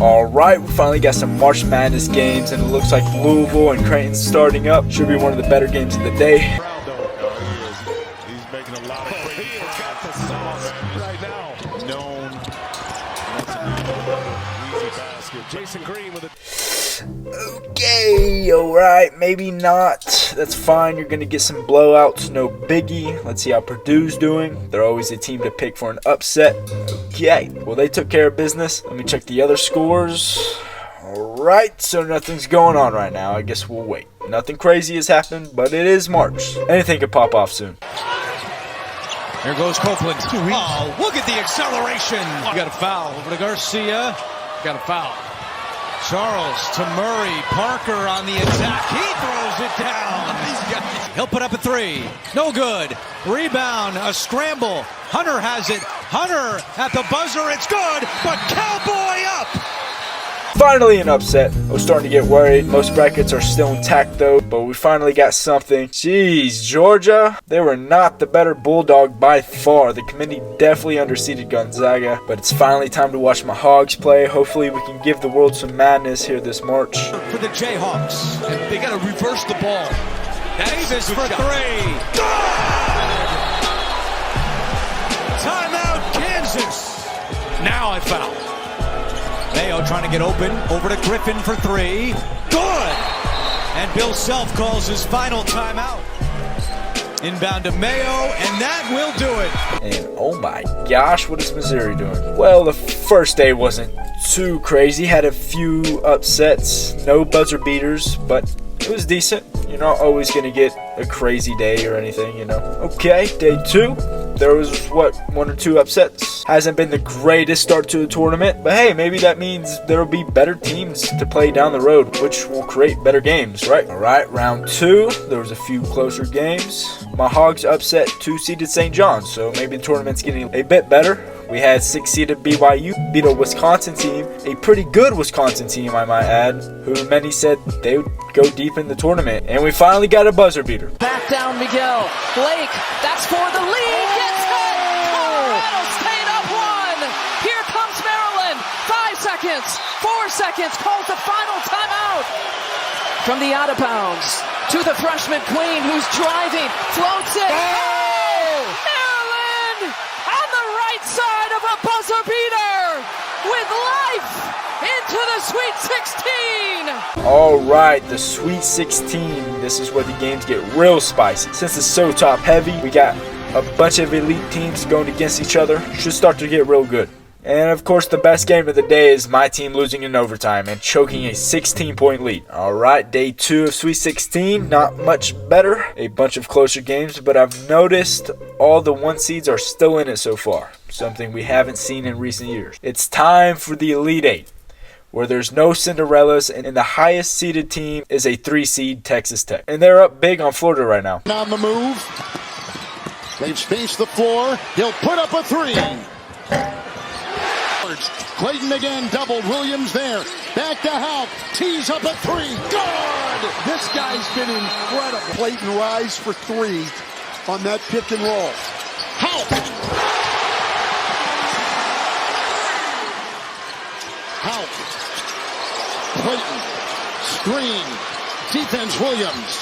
Alright, we finally got some March Madness games, and it looks like Louisville and Creighton starting up. Should be one of the better games of the day. He's making a lot of great right now. Known. That's an easy basket. Jason Green with it. Okay, alright, maybe not. That's fine. You're going to get some blowouts, no biggie. Let's see how Purdue's doing. They're always a team to pick for an upset. Okay, well, they took care of business. Let me check the other scores. Alright, so nothing's going on right now. I guess we'll wait. Nothing crazy has happened, but it is March. Anything could pop off soon. Here goes Copeland. Oh, look at the acceleration. You got a foul over to Garcia. Got a foul. Charles to Murray. Parker on the attack. He throws it down. He'll put up a three. No good. Rebound. A scramble. Hunter has it. Hunter at the buzzer. It's good. But Cowboy up. Finally an upset. I was starting to get worried. Most brackets are still intact though, but we finally got something. Jeez, Georgia, they were not the better Bulldog by far. The committee definitely underseeded Gonzaga, but it's finally time to watch my Hogs play. Hopefully we can give the world some madness here this March. For the Jayhawks. And they got to reverse the ball. Davis for three. Timeout, Kansas. Now I foul. Mayo trying to get open, over to Griffin for three. Good! And Bill Self calls his final timeout. Inbound to Mayo, and that will do it. And oh my gosh, what is Missouri doing? Well, the first day wasn't too crazy. Had a few upsets, no buzzer beaters, but it was decent. You're not always going to get a crazy day or anything, you know. Okay, day two. There was, one or two upsets. Hasn't been the greatest start to the tournament, but hey, maybe that means there will be better teams to play down the road, which will create better games, right? Alright, round two. There was a few closer games. My Hogs upset 2-seeded St. John's, so maybe the tournament's getting a bit better. We had 6-seeded BYU beat a Wisconsin team, a pretty good Wisconsin team, I might add, who many said they would go deep in the tournament. And we finally got a buzzer beater. Back down Miguel. Blake, that's for the lead. Gets it! Colorado State up one. Here comes Maryland. 5 seconds. 4 seconds. Calls the final timeout. From the out of bounds to the freshman Queen who's driving. Floats it. Oh! Maryland on the right side of a buzzer beater with life into the Sweet 16. Alright, the Sweet 16. This is where the games get real spicy. Since it's so top heavy, we got a bunch of elite teams going against each other. Should start to get real good. And of course, the best game of the day is my team losing in overtime and choking a 16-point lead. Alright, day two of Sweet 16. Not much better. A bunch of closer games, but I've noticed all the 1 seeds are still in it so far. Something we haven't seen in recent years. It's time for the Elite Eight, where there's no Cinderellas, and the highest seeded team is a 3-seed Texas Tech. And they're up big on Florida right now. On the move. They've spaced the floor. He'll put up a three. Clayton again doubled. Williams there. Back to Houck. Tees up a three. Good! This guy's been incredible. Clayton rise for three on that pick and roll. Houck. Houck. Clayton. Screen. Defense Williams.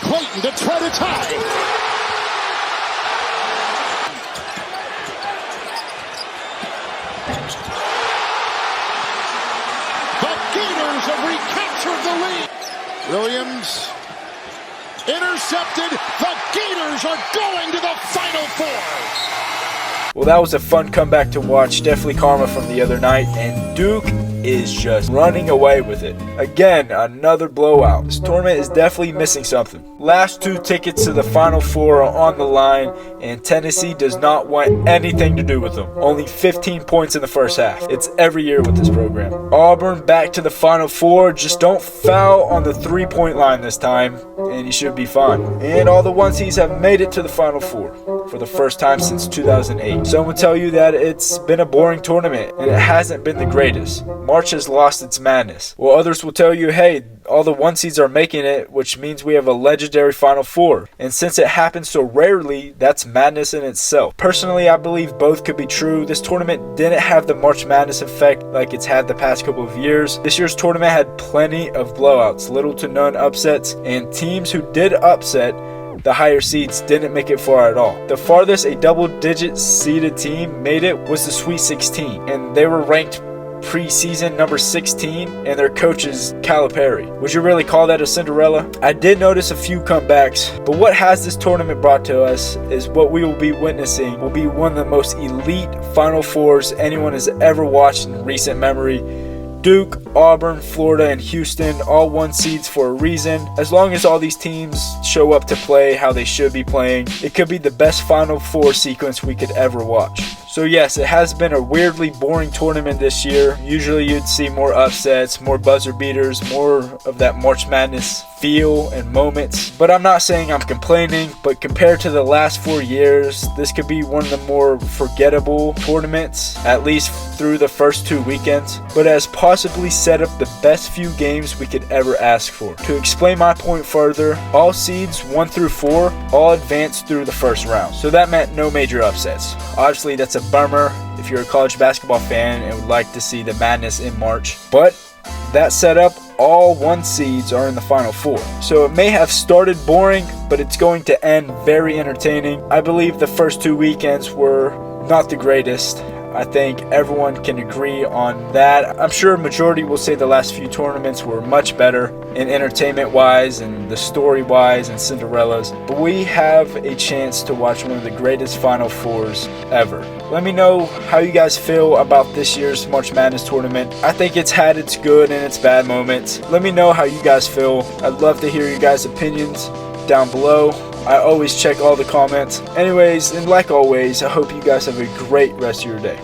Clayton to try to tie. The Gators have recaptured the lead. Williams intercepted. The Gators are going to the Final Four. Well, that was a fun comeback to watch. Definitely karma from the other night. And Duke is just running away with it. Again, another blowout. This tournament is definitely missing something. Last 2 tickets to the Final Four are on the line, and Tennessee does not want anything to do with them. Only 15 points in the first half. It's every year with this program. Auburn back to the Final Four. Just don't foul on the 3-point line this time, and you should be fine. And all the 1 seeds have made it to the Final Four. for the first time since 2008. Some would tell you that it's been a boring tournament and it hasn't been the greatest. March has lost its madness. While others will tell you, hey, all the 1 seeds are making it, which means we have a legendary Final Four. And since it happens so rarely, that's madness in itself. Personally, I believe both could be true. This tournament didn't have the March Madness effect like it's had the past couple of years. This year's tournament had plenty of blowouts, little to none upsets, and teams who did upset the higher seeds didn't make it far at all. The farthest a double-digit seeded team made it was the Sweet 16, and they were ranked preseason number 16, and their coach is Calipari. Would you really call that a Cinderella? I did notice a few comebacks, but what has this tournament brought to us is what we will be witnessing will be one of the most elite Final Fours anyone has ever watched in recent memory. Duke, Auburn, Florida, and Houston all 1 seeds for a reason. As long as all these teams show up to play how they should be playing, it could be the best Final Four sequence we could ever watch. So yes, it has been a weirdly boring tournament this year. Usually you'd see more upsets, more buzzer beaters, more of that March Madness feel and moments. But I'm not saying I'm complaining, but compared to the last 4 years, this could be one of the more forgettable tournaments, at least through the first 2 weekends, but has possibly set up the best few games we could ever ask for. To explain my point further, all seeds 1 through 4 all advanced through the first round, so that meant no major upsets. Obviously that's a bummer if you're a college basketball fan and would like to see the madness in March, but that setup, all 1 seeds are in the Final Four. So it may have started boring, but it's going to end very entertaining. I believe the first 2 weekends were not the greatest. I think everyone can agree on that. I'm sure a majority will say the last few tournaments were much better in entertainment-wise and the story-wise and Cinderellas. But we have a chance to watch one of the greatest Final Fours ever. Let me know how you guys feel about this year's March Madness tournament. I think it's had its good and its bad moments. Let me know how you guys feel. I'd love to hear your guys' opinions down below. I always check all the comments. Anyways, and like always, I hope you guys have a great rest of your day.